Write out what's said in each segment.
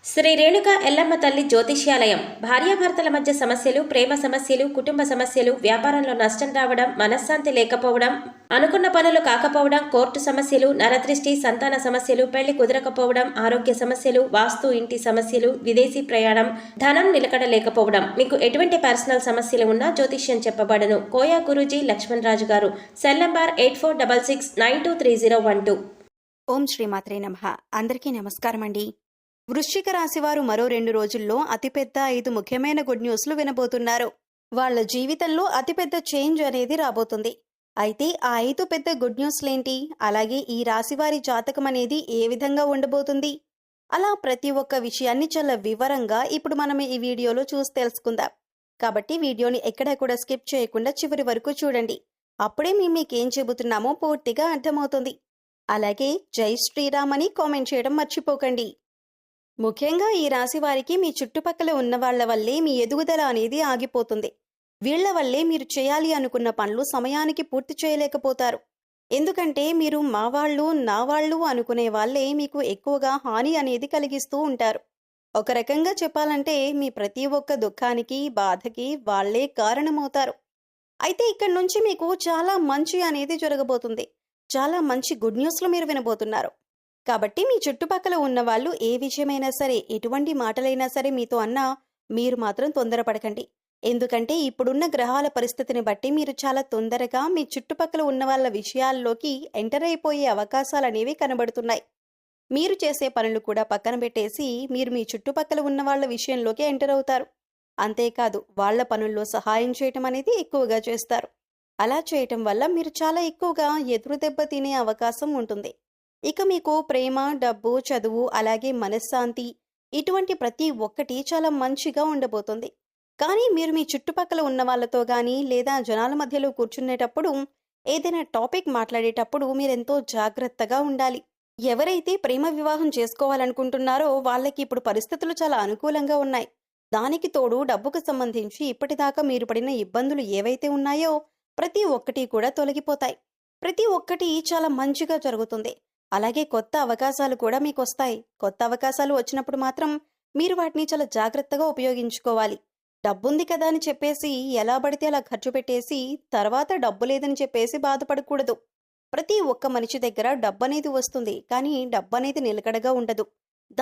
శ్రీ రేణుక ఎల్లమ్మ తల్లి జ్యోతిష్యాలయం భార్యాభర్తల మధ్య సమస్యలు, ప్రేమ సమస్యలు, కుటుంబ సమస్యలు, వ్యాపారంలో నష్టం రావడం, మనశ్శాంతి లేకపోవడం, అనుకున్న పనులు కాకపోవడం, కోర్టు సమస్యలు, నరదృష్టి, సంతాన సమస్యలు, పెళ్లి కుదరకపోవడం, ఆరోగ్య సమస్యలు, వాస్తు, ఇంటి సమస్యలు, విదేశీ ప్రయాణం, ధనం నిలకడ లేకపోవడం, మీకు ఎటువంటి పర్సనల్ సమస్యలు ఉన్నా జ్యోతిష్యం చెప్పబడను. కోయా గురూజీ లక్ష్మణ్ రాజు గారు. Cell number 8466923012. ఓం శ్రీమాత్రే నమః. అందరికీ నమస్కారం అండి. వృశ్చిక రాశివారు మరో 2 రోజుల్లో అతిపెద్ద 5 ముఖ్యమైన గుడ్ న్యూస్లు వినబోతున్నారు. వాళ్ళ జీవితంలో అతిపెద్ద చేంజ్ అనేది రాబోతుంది. అయితే ఆ 5 పెద్ద గుడ్ న్యూస్లేంటి, అలాగే ఈ రాశివారి జాతకం అనేది ఏ విధంగా ఉండబోతుంది, అలా ప్రతి ఒక్క విషయాన్ని చాలా వివరంగా ఇప్పుడు మనం ఈ వీడియోలో చూసి తెలుసుకుందాం. కాబట్టి వీడియోని ఎక్కడా కూడా స్కిప్ చేయకుండా చివరి వరకు చూడండి. అప్పుడే మీకేం చెబుతున్నామో పూర్తిగా అర్థమవుతుంది. అలాగే జై శ్రీరామ్ అని కామెంట్ చేయడం మర్చిపోకండి. ముఖ్యంగా ఈ రాశి వారికి మీ చుట్టుపక్కల ఉన్న వాళ్ల వల్లే మీ ఎదుగుదల అనేది ఆగిపోతుంది. వీళ్ల వల్లే మీరు చేయాలి అనుకున్న పనులు సమయానికి పూర్తి చేయలేకపోతారు. ఎందుకంటే మీరు మా వాళ్ళు, నా వాళ్ళు అనుకునే వాళ్లే మీకు ఎక్కువగా హాని అనేది కలిగిస్తూ ఉంటారు. ఒక రకంగా చెప్పాలంటే మీ ప్రతి ఒక్క దుఃఖానికి, బాధకి వాళ్లే కారణమవుతారు. అయితే ఇక్కడి నుంచి మీకు చాలా మంచి అనేది జరగబోతుంది. చాలా మంచి గుడ్ న్యూస్లు మీరు వినబోతున్నారు. కాబట్టి మీ చుట్టుపక్కల ఉన్న వాళ్ళు ఏ విషయమైనా సరే, ఎటువంటి మాటలైనా సరే మీతో అన్నా మీరు మాత్రం తొందరపడకండి. ఎందుకంటే ఇప్పుడున్న గ్రహాల పరిస్థితిని బట్టి మీరు చాలా తొందరగా మీ చుట్టుపక్కల ఉన్న వాళ్ళ విషయాల్లోకి ఎంటర్ అయిపోయే అవకాశాలనేవి కనబడుతున్నాయి. మీరు చేసే పనులు కూడా పక్కన పెట్టేసి మీరు మీ చుట్టుపక్కల ఉన్న వాళ్ళ విషయంలోకి ఎంటర్ అవుతారు. అంతేకాదు వాళ్ళ పనుల్లో సహాయం చేయటం అనేది ఎక్కువగా చేస్తారు. అలా చేయటం వల్ల మీరు చాలా ఎక్కువగా ఎదురు దెబ్బ తినే అవకాశం ఉంటుంది. ఇక మీకు ప్రేమ, డబ్బు, చదువు, అలాగే మనశ్శాంతి, ఇటువంటి ప్రతి ఒక్కటి చాలా మంచిగా ఉండబోతుంది. కానీ మీరు మీ చుట్టుపక్కల ఉన్న వాళ్ళతో కానీ లేదా జనాల మధ్యలో కూర్చునేటప్పుడు ఏదైనా టాపిక్ మాట్లాడేటప్పుడు మీరెంతో జాగ్రత్తగా ఉండాలి. ఎవరైతే ప్రేమ వివాహం చేసుకోవాలనుకుంటున్నారో వాళ్ళకి ఇప్పుడు పరిస్థితులు చాలా అనుకూలంగా ఉన్నాయి. దానికి తోడు డబ్బుకు సంబంధించి ఇప్పటిదాకా మీరు పడిన ఇబ్బందులు ఏవైతే ఉన్నాయో ప్రతి ఒక్కటి కూడా తొలగిపోతాయి. ప్రతి ఒక్కటి చాలా మంచిగా జరుగుతుంది. అలాగే కొత్త అవకాశాలు కూడా మీకు వస్తాయి. కొత్త అవకాశాలు వచ్చినప్పుడు మాత్రం మీరు వాటిని చాలా జాగ్రత్తగా ఉపయోగించుకోవాలి. డబ్బుంది కదా అని చెప్పేసి ఎలా పడితే అలా ఖర్చు పెట్టేసి తర్వాత డబ్బు లేదని చెప్పేసి బాధపడకూడదు. ప్రతి ఒక్క మనిషి దగ్గర డబ్బనేది వస్తుంది, కానీ డబ్బనేది నిలకడగా ఉండదు.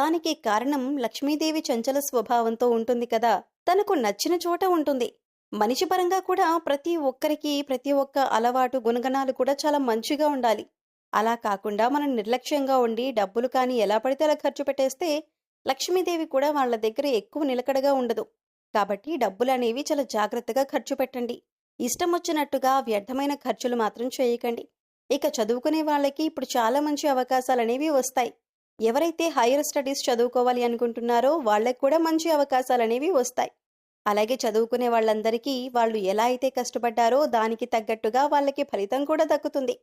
దానికి కారణం లక్ష్మీదేవి చంచల స్వభావంతో ఉంటుంది కదా. తనకు నచ్చిన చోట ఉంటుంది. మనిషి పరంగా కూడా ప్రతి ఒక్కరికి ప్రతి ఒక్క అలవాటు, గుణగణాలు కూడా చాలా మంచిగా ఉండాలి. అలా కాకుండా మనం నిర్లక్ష్యంగా ఉండి డబ్బులు కానీ ఎలా పడితే అలా ఖర్చు పెట్టేస్తే లక్ష్మీదేవి కూడా వాళ్ళ దగ్గర ఎక్కువ నిలకడగా ఉండదు. కాబట్టి డబ్బులు అనేవి చాలా జాగ్రత్తగా ఖర్చు పెట్టండి. ఇష్టం వచ్చినట్టుగా వ్యర్థమైన ఖర్చులు మాత్రం చేయకండి. ఇక చదువుకునే వాళ్ళకి ఇప్పుడు చాలా మంచి అవకాశాలు అనేవి వస్తాయి. ఎవరైతే హైయర్ స్టడీస్ చదువుకోవాలి అనుకుంటున్నారో వాళ్ళకి కూడా మంచి అవకాశాలు అనేవి వస్తాయి. అలాగే చదువుకునే వాళ్ళందరికీ వాళ్ళు ఎలా అయితే కష్టపడ్డారో దానికి తగ్గట్టుగా వాళ్ళకి ఫలితం కూడా దక్కుతుంది.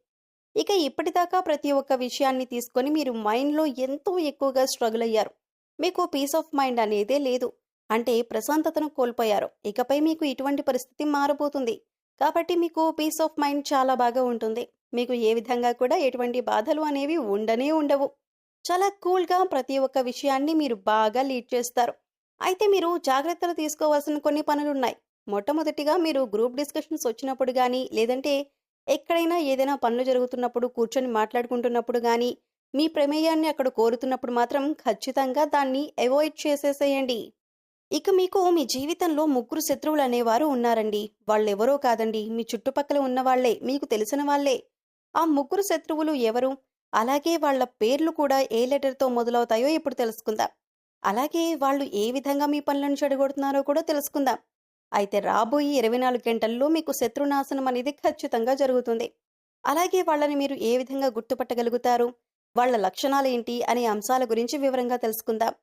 ఇక ఇప్పటిదాకా ప్రతి ఒక్క విషయాన్ని తీసుకొని మీరు మైండ్లో ఎంతో ఎక్కువగా స్ట్రగుల్ అయ్యారు. మీకు పీస్ ఆఫ్ మైండ్ అనేదే లేదు. అంటే ప్రశాంతతను కోల్పోయారు. ఇకపై మీకు ఇటువంటి పరిస్థితి మారబోతుంది. కాబట్టి మీకు పీస్ ఆఫ్ మైండ్ చాలా బాగా ఉంటుంది. మీకు ఏ విధంగా కూడా ఎటువంటి బాధలు అనేవి ఉండవు. చాలా కూల్గా ప్రతి ఒక్క విషయాన్ని మీరు బాగా లీడ్ చేస్తారు. అయితే మీరు జాగ్రత్తలు తీసుకోవాల్సిన కొన్ని పనులున్నాయి. మొట్టమొదటిగా మీరు గ్రూప్ డిస్కషన్స్ వచ్చినప్పుడు కానీ, లేదంటే ఎక్కడైనా ఏదైనా పనులు జరుగుతున్నప్పుడు కూర్చొని మాట్లాడుకుంటున్నప్పుడు కానీ, మీ ప్రమేయాన్ని అక్కడ కోరుతున్నప్పుడు మాత్రం ఖచ్చితంగా దాన్ని అవాయిడ్ చేసేసేయండి. ఇక మీకు మీ జీవితంలో 3 శత్రువులు అనేవారు ఉన్నారండి. వాళ్ళెవరో కాదండి, మీ చుట్టుపక్కల ఉన్నవాళ్లే, మీకు తెలిసిన వాళ్లే. ఆ 3 శత్రువులు ఎవరు, అలాగే వాళ్ల పేర్లు కూడా ఏ లెటర్తో మొదలవుతాయో ఇప్పుడు తెలుసుకుందాం. అలాగే వాళ్ళు ఏ విధంగా మీ పనులను చెడగొడుతున్నారో కూడా తెలుసుకుందాం. అయితే రాబోయే 24 గంటల్లో మీకు శత్రునాశనం అనేది ఖచ్చితంగా జరుగుతుంది. అలాగే వాళ్ళని మీరు ఏ విధంగా గుర్తుపట్టగలుగుతారు, వాళ్ళ లక్షణాలు ఏంటి అనే అంశాల గురించి వివరంగా తెలుసుకుందాం.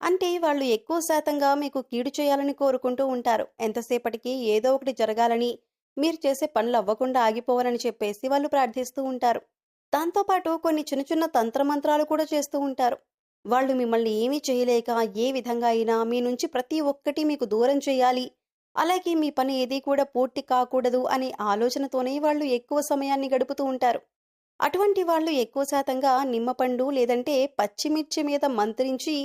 అంటే వాళ్ళు ఎక్కువ శాతంగా మీకు కీడు చేయాలని కోరుకుంటూ ఉంటారు. ఎంతసేపటికి ఏదో ఒకటి జరగాలని, మీరు చేసే పనులు అవ్వకుండా ఆగిపోవాలని చెప్పేసి వాళ్ళు ప్రార్థిస్తూ ఉంటారు. దాంతోపాటు కొన్ని చిన్న చిన్న తంత్రమంత్రాలు కూడా చేస్తూ ఉంటారు. వాళ్ళు మిమ్మల్ని ఏమీ చేయలేక ఏ విధంగా అయినా మీ నుంచి ప్రతి ఒక్కటి మీకు దూరం చేయాలి, అలాగే మీ పని ఏది కూడా పూర్తి కాకూడదు అనే ఆలోచనతోనే వాళ్ళు ఎక్కువ సమయాన్ని గడుపుతూ ఉంటారు. అటువంటి వాళ్ళు ఎక్కువ శాతంగా నిమ్మపండు లేదంటే పచ్చిమిర్చి మీద మంత్రించి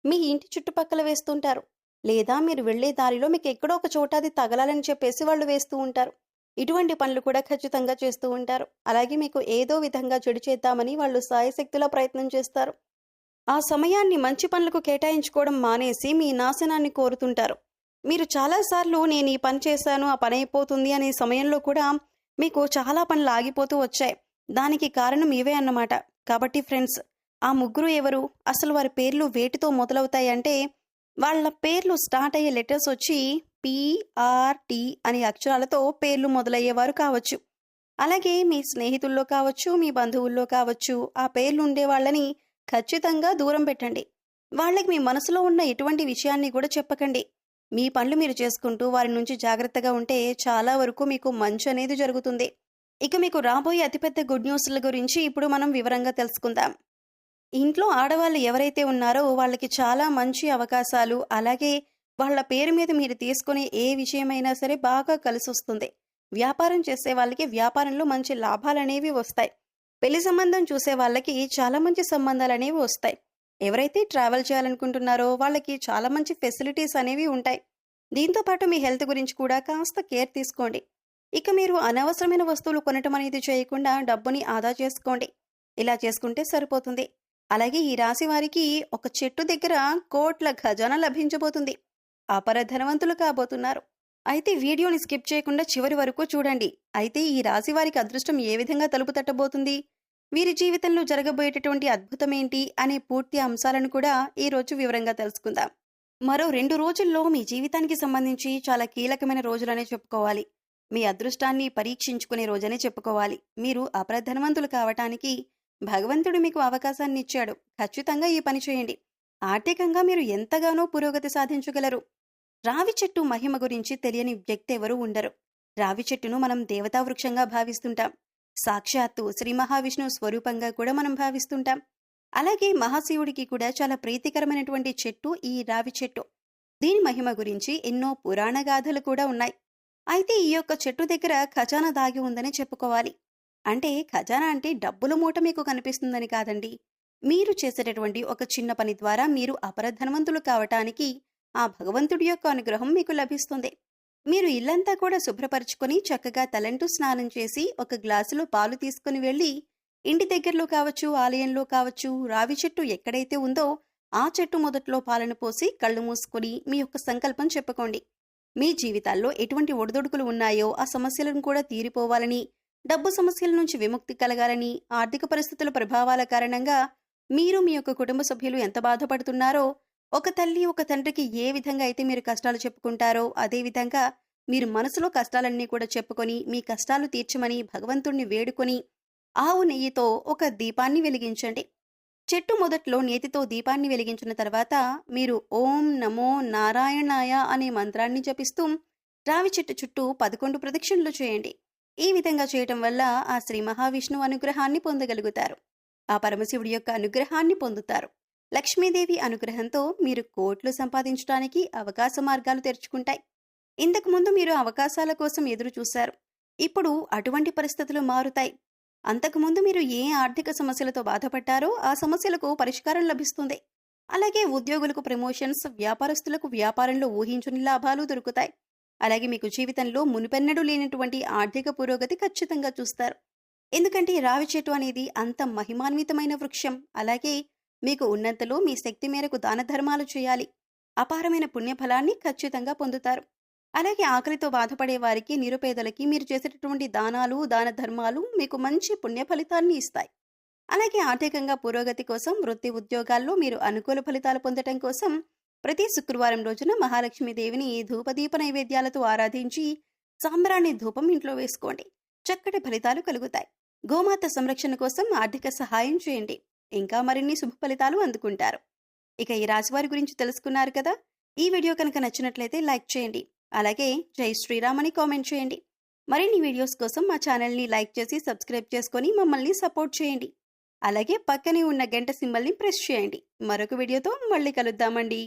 మీ ఇంటి చుట్టుపక్కల వేస్తుంటారు. లేదా మీరు వెళ్ళే దారిలో మీకు ఎక్కడో ఒక చోట అది తగలాలని చెప్పేసి వాళ్ళు వేస్తూ ఉంటారు. ఇటువంటి పనులు కూడా ఖచ్చితంగా చేస్తూ ఉంటారు. అలాగే మీకు ఏదో విధంగా చెడు చేద్దామని వాళ్ళు శాయశక్తులా ప్రయత్నం చేస్తారు. ఆ సమయాన్ని మంచి పనులకు కేటాయించుకోవడం మానేసి మీ నాశనాన్ని కోరుతుంటారు. మీరు చాలాసార్లు నేను ఈ పని చేశాను, ఆ పని అయిపోతుంది అనే సమయంలో కూడా మీకు చాలా పనులు ఆగిపోతూ వచ్చాయి. దానికి కారణం ఇవే అన్నమాట. కాబట్టి ఫ్రెండ్స్, ఆ ముగ్గురు ఎవరు? అసలు వారి పేర్లు వేటితో మొదలవుతాయి అంటే, వాళ్ళ పేర్లు స్టార్ట్ అయ్యే లెటర్స్ వచ్చి PRT అనే అక్షరాలతో పేర్లు మొదలయ్యేవారు కావచ్చు. అలాగే మీ స్నేహితుల్లో కావచ్చు, మీ బంధువుల్లో కావచ్చు, ఆ పేర్లు ఉండే వాళ్ళని ఖచ్చితంగా దూరం పెట్టండి. వాళ్ళకి మీ మనసులో ఉన్న ఎటువంటి విషయాన్ని కూడా చెప్పకండి. మీ పనులు మీరు చేసుకుంటూ వారి నుంచి జాగ్రత్తగా ఉంటే చాలా వరకు మీకు మంచి అనేది జరుగుతుంది. ఇక మీకు రాబోయే అతిపెద్ద గుడ్ న్యూస్ల గురించి ఇప్పుడు మనం వివరంగా తెలుసుకుందాం. ఇంట్లో ఆడవాళ్ళు ఎవరైతే ఉన్నారో వాళ్ళకి చాలా మంచి అవకాశాలు, అలాగే వాళ్ళ పేరు మీద మీరు తీసుకునే ఏ విషయమైనా సరే బాగా కలిసొస్తుంది. వ్యాపారం చేసే వాళ్ళకి వ్యాపారంలో మంచి లాభాలనేవి వస్తాయి. పెళ్లి సంబంధం చూసే వాళ్ళకి చాలా మంచి సంబంధాలనేవి వస్తాయి. ఎవరైతే ట్రావెల్ చేయాలనుకుంటున్నారో వాళ్ళకి చాలా మంచి ఫెసిలిటీస్ అనేవి ఉంటాయి. దీంతో పాటు మీ హెల్త్ గురించి కూడా కాస్త కేర్ తీసుకోండి. ఇక మీరు అనవసరమైన వస్తువులు కొనటం అనేది చేయకుండా డబ్బుని ఆదా చేసుకోండి. ఇలా చేసుకుంటే సరిపోతుంది. అలాగే ఈ రాశి వారికి ఒక చెట్టు దగ్గర కోట్ల ఖజానా లభించబోతుంది. అపర ధనవంతులు కాబోతున్నారు. అయితే వీడియోని స్కిప్ చేయకుండా చివరి వరకు చూడండి. అయితే ఈ రాశి వారికి అదృష్టం ఏ విధంగా తలుపు తట్టబోతుంది, వీరి జీవితంలో జరగబోయేటటువంటి అద్భుతం ఏంటి అనే పూర్తి అంశాలను కూడా ఈ రోజు వివరంగా తెలుసుకుందాం. మరో 2 రోజుల్లో మీ జీవితానికి సంబంధించి చాలా కీలకమైన రోజులనే చెప్పుకోవాలి. మీ అదృష్టాన్ని పరీక్షించుకునే రోజనే చెప్పుకోవాలి. మీరు అపర ధనవంతులు కావటానికి భగవంతుడు మీకు అవకాశాన్ని ఇచ్చాడు. ఖచ్చితంగా ఈ పని చేయండి. ఆర్థికంగా మీరు ఎంతగానో పురోగతి సాధించగలరు. రావి చెట్టు మహిమ గురించి తెలియని వ్యక్తి ఎవరూ ఉండరు. రావి చెట్టును మనం దేవతా వృక్షంగా భావిస్తుంటాం. సాక్షాత్తు శ్రీ మహావిష్ణువు స్వరూపంగా కూడా మనం భావిస్తుంటాం. అలాగే మహాశివుడికి కూడా చాలా ప్రీతికరమైనటువంటి చెట్టు ఈ రావి చెట్టు. దీని మహిమ గురించి ఎన్నో పురాణ గాథలు కూడా ఉన్నాయి. అయితే ఈ యొక్క చెట్టు దగ్గర ఖజానా దాగి ఉందని చెప్పుకోవాలి. అంటే ఖజానా అంటే డబ్బుల మూట మీకు కనిపిస్తుందని కాదండి. మీరు చేసేటటువంటి ఒక చిన్న పని ద్వారా మీరు అపర ధనవంతులు కావటానికి ఆ భగవంతుడి యొక్క అనుగ్రహం మీకు లభిస్తుంది. మీరు ఇల్లంతా కూడా శుభ్రపరుచుకొని చక్కగా తలంటూ స్నానం చేసి ఒక గ్లాసులో పాలు తీసుకుని వెళ్ళి ఇంటి దగ్గరలో కావచ్చు, ఆలయంలో కావచ్చు, రావి చెట్టు ఎక్కడైతే ఉందో ఆ చెట్టు మొదట్లో పాలను పోసి కళ్ళు మూసుకొని మీ యొక్క సంకల్పం చెప్పుకోండి. మీ జీవితాల్లో ఎటువంటి ఒడిదొడుకులు ఉన్నాయో ఆ సమస్యలను కూడా తీరిపోవాలని, డబ్బు సమస్యల నుంచి విముక్తి కలగాలని, ఆర్థిక పరిస్థితుల ప్రభావాల కారణంగా మీరు మీ యొక్క కుటుంబ సభ్యులు ఎంత బాధపడుతున్నారో, ఒక తల్లి ఒక తండ్రికి ఏ విధంగా అయితే మీరు కష్టాలు చెప్పుకుంటారో అదేవిధంగా మీరు మనసులో కష్టాలన్నీ కూడా చెప్పుకొని మీ కష్టాలు తీర్చమని భగవంతుణ్ణి వేడుకొని ఆవు నెయ్యితో ఒక దీపాన్ని వెలిగించండి. చెట్టు మొదట్లో నేతితో దీపాన్ని వెలిగించిన తర్వాత మీరు ఓం నమో నారాయణాయ అనే మంత్రాన్ని జపిస్తూ రావి చెట్టు చుట్టూ 11 ప్రదక్షిణలు చేయండి. ఈ విధంగా చేయటం వల్ల ఆ శ్రీ మహావిష్ణువు అనుగ్రహాన్ని పొందగలుగుతారు. ఆ పరమశివుడి యొక్క అనుగ్రహాన్ని పొందుతారు. లక్ష్మీదేవి అనుగ్రహంతో మీరు కోట్లు సంపాదించడానికి అవకాశ మార్గాలు తెరుచుకుంటాయి. ఇంతకుముందు మీరు అవకాశాల కోసం ఎదురు చూశారు. ఇప్పుడు అటువంటి పరిస్థితులు మారుతాయి. అంతకుముందు మీరు ఏ ఆర్థిక సమస్యలతో బాధపడ్డారో ఆ సమస్యలకు పరిష్కారం లభిస్తుంది. అలాగే ఉద్యోగులకు ప్రమోషన్స్, వ్యాపారస్తులకు వ్యాపారంలో ఊహించని లాభాలు దొరుకుతాయి. అలాగే మీకు జీవితంలో మునుపెన్నడూ లేనటువంటి ఆర్థిక పురోగతి ఖచ్చితంగా చూస్తారు. ఎందుకంటే రావి చెట్టు అనేది అంత మహిమాన్వితమైన వృక్షం. అలాగే మీకు ఉన్నంతలో మీ శక్తి మేరకు దాన ధర్మాలు చేయాలి. అపారమైన పుణ్యఫలాన్ని ఖచ్చితంగా పొందుతారు. అలాగే ఆకలితో బాధపడే వారికి, నిరుపేదలకి మీరు చేసేటటువంటి దానాలు, దాన ధర్మాలు మీకు మంచి పుణ్య ఫలితాన్ని ఇస్తాయి. అలాగే ఆర్థికంగా పురోగతి కోసం, వృత్తి ఉద్యోగాల్లో మీరు అనుకూల ఫలితాలు పొందటం కోసం ప్రతి శుక్రవారం రోజున మహాలక్ష్మీదేవిని ధూపదీప నైవేద్యాలతో ఆరాధించి సాంబ్రాణి ధూపం ఇంట్లో వేసుకోండి. చక్కటి ఫలితాలు కలుగుతాయి. గోమాత సంరక్షణ కోసం ఆర్థిక సహాయం చేయండి. ఇంకా మరిన్ని శుభ ఫలితాలు అందుకుంటారు. ఇక ఈ రాశివారి గురించి తెలుసుకున్నారు కదా. ఈ వీడియో కనుక నచ్చినట్లయితే లైక్ చేయండి. అలాగే జై శ్రీరామ్ అని కామెంట్ చేయండి. మరిన్ని వీడియోస్ కోసం మా ఛానల్ని లైక్ చేసి సబ్స్క్రైబ్ చేసుకొని మమ్మల్ని సపోర్ట్ చేయండి. అలాగే పక్కనే ఉన్న గంట సింబల్ని ప్రెస్ చేయండి. మరొక వీడియోతో మళ్ళీ కలుద్దామండి.